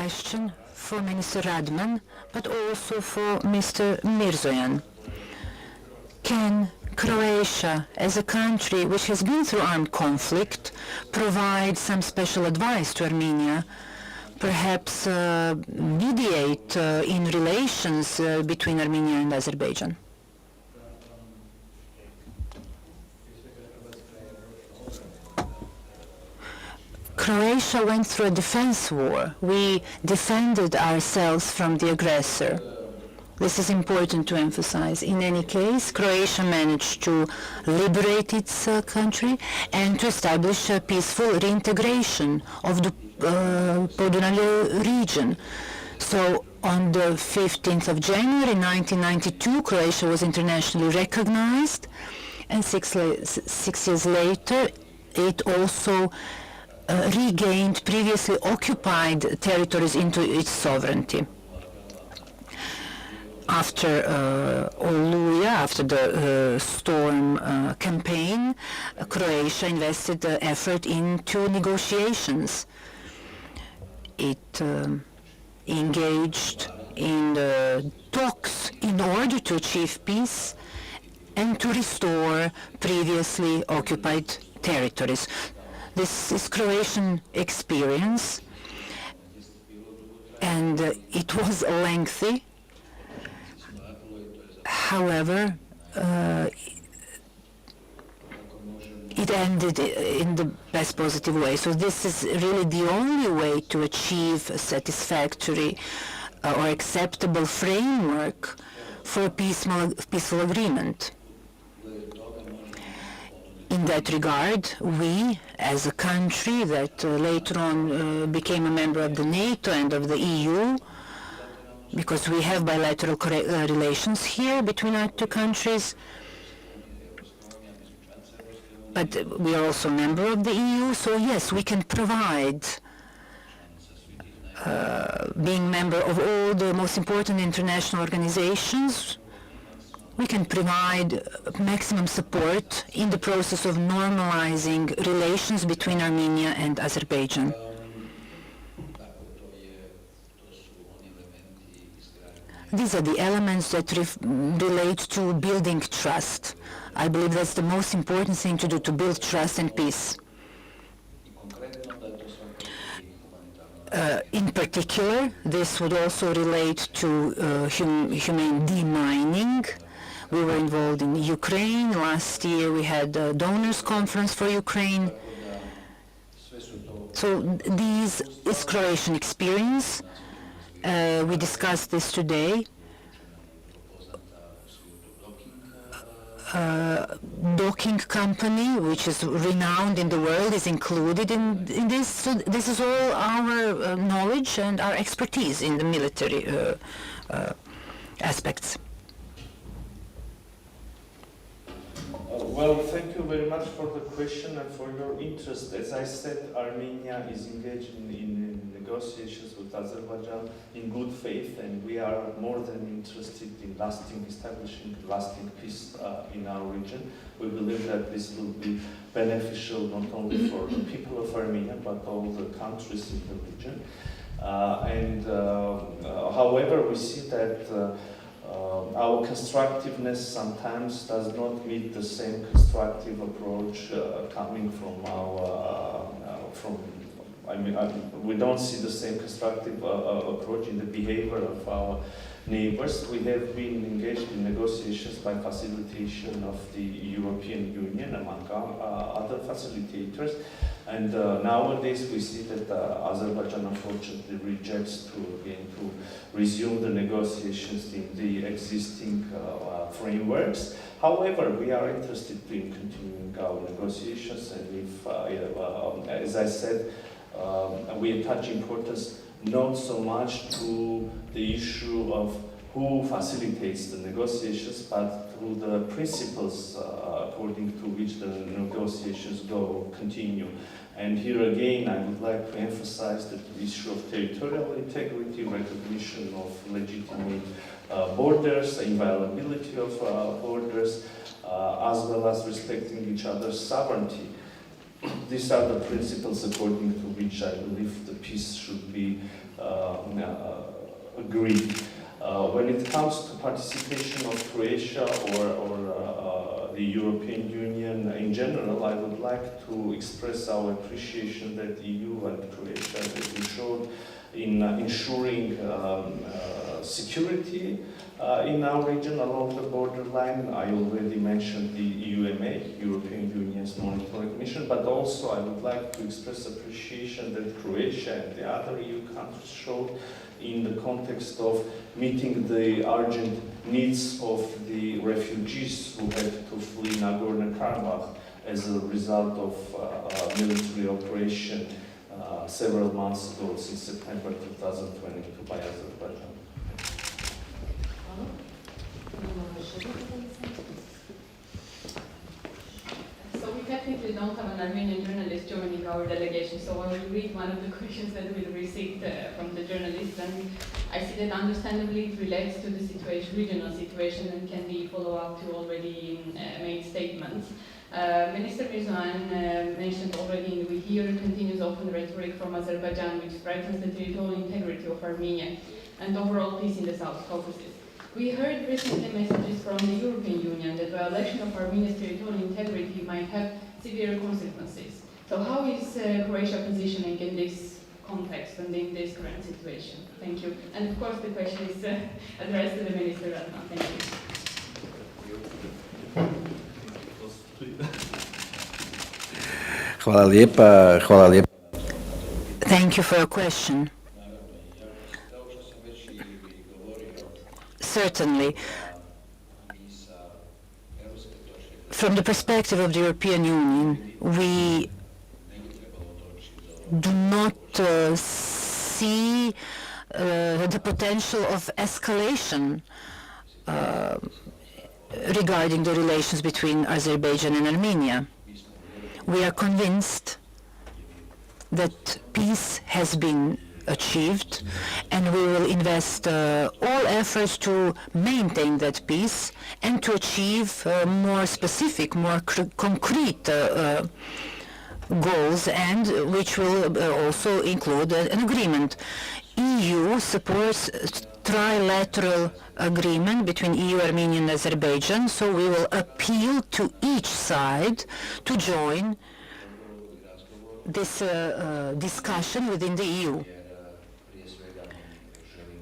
question for Minister Radman, but also for Mr. Mirzoyan. Can Croatia, as a country which has been through armed conflict, provide some special advice to Armenia, perhaps mediate in relations between Armenia and Azerbaijan? Croatia went through a defense war. We defended ourselves from the aggressor. This is important to emphasize. In any case, Croatia managed to liberate its country and to establish a peaceful reintegration of the Podunavlje region. So on the 15th of January 1992, Croatia was internationally recognized, and six years later, it also regained previously occupied territories into its sovereignty. After Oluya, after the storm campaign, Croatia invested effort into negotiations. It engaged in the talks in order to achieve peace and to restore previously occupied territories. This is Croatian experience, and it was lengthy. However, it ended in the best positive way. So this is really the only way to achieve a satisfactory or acceptable framework for a peaceful agreement. In that regard, we, as a country that later on became a member of the NATO and of the EU, because we have bilateral relations here between our two countries, but we are also a member of the EU, so yes, we can provide, being member of all the most important international organizations, we can provide maximum support in the process of normalizing relations between Armenia and Azerbaijan. These are the elements that relate to building trust. I believe that's the most important thing to do, to build trust and peace. In particular, this would also relate to humane demining. We were involved in Ukraine. Last year we had a donors conference for Ukraine. So this is Croatian experience. We discussed this today. Docking company, which is renowned in the world, is included in this. So this is all our knowledge and our expertise in the military aspects. Well, thank you very much for the question and for your interest. As I said, Armenia is engaged in negotiations with Azerbaijan in good faith, and we are more than interested in establishing lasting peace in our region. We believe that this will be beneficial not only for the people of Armenia, but all the countries in the region. However, we see that our constructiveness sometimes does not meet the same constructive approach coming from we don't see the same constructive approach in the behavior of our neighbors. We have been engaged in negotiations by facilitation of the European Union among other facilitators. And nowadays we see that Azerbaijan unfortunately rejects to resume the negotiations in the existing frameworks. However, we are interested in continuing our negotiations, and if, as I said, we attach importance not so much to the issue of who facilitates the negotiations, but through the principles according to which the negotiations continue. And here again, I would like to emphasize that the issue of territorial integrity, recognition of legitimate borders, inviolability of borders, as well as respecting each other's sovereignty, these are the principles according to which I believe the peace should be agreed. When it comes to participation of Croatia or the European Union in general, I would like to express our appreciation that the EU and Croatia have showed in ensuring security in our region along the borderline. I already mentioned the EUMA, European Union's monitoring mission, but also I would like to express appreciation that Croatia and the other EU countries showed in the context of meeting the urgent needs of the refugees who had to flee Nagorno-Karabakh as a result of a military operation several months ago, since September 2022 by Azerbaijan. So we technically don't have an Armenian journalist joining our delegation, so I will read one of the questions that we received from the journalist, and I see that understandably it relates to the situation, regional situation, and can be follow-up to already made statements. Minister Mirzoyan mentioned already we hear continuous open rhetoric from Azerbaijan which threatens the territorial integrity of Armenia and overall peace in the South Caucasus. We heard recently messages from the European Union that violation of Armenia's territorial integrity might have severe consequences. So how is Croatia positioning in this context and in this current situation? Thank you. And of course the question is addressed to the Minister Radman. Thank you. Thank you for your question. Certainly, from the perspective of the European Union, we do not see the potential of escalation regarding the relations between Azerbaijan and Armenia. We are convinced that peace has been achieved, and we will invest all efforts to maintain that peace and to achieve more specific, more concrete goals, and which will also include an agreement. EU supports trilateral agreement between EU, Armenia and Azerbaijan, so we will appeal to each side to join this discussion within the EU.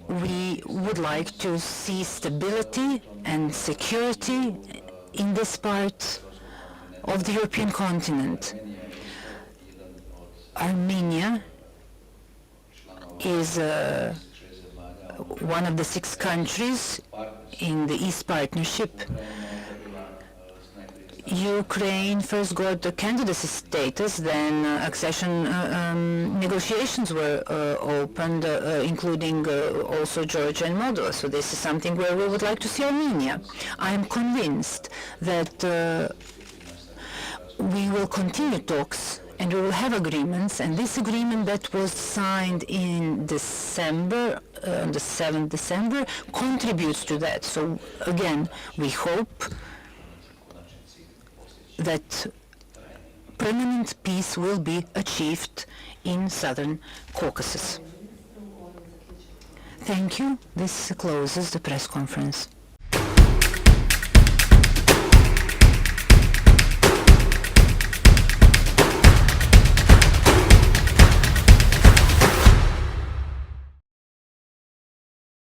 We would like to see stability and security in this part of the European continent. Armenia is one of the 6 countries in the East Partnership. Ukraine first got the candidacy status, then accession negotiations were opened, including also Georgia and Moldova. So this is something where we would like to see Armenia. I am convinced that we will continue talks and we will have agreements, and this agreement that was signed in December, on the 7th December, contributes to that. So again, we hope that permanent peace will be achieved in Southern Caucasus. Thank you. This closes the press conference.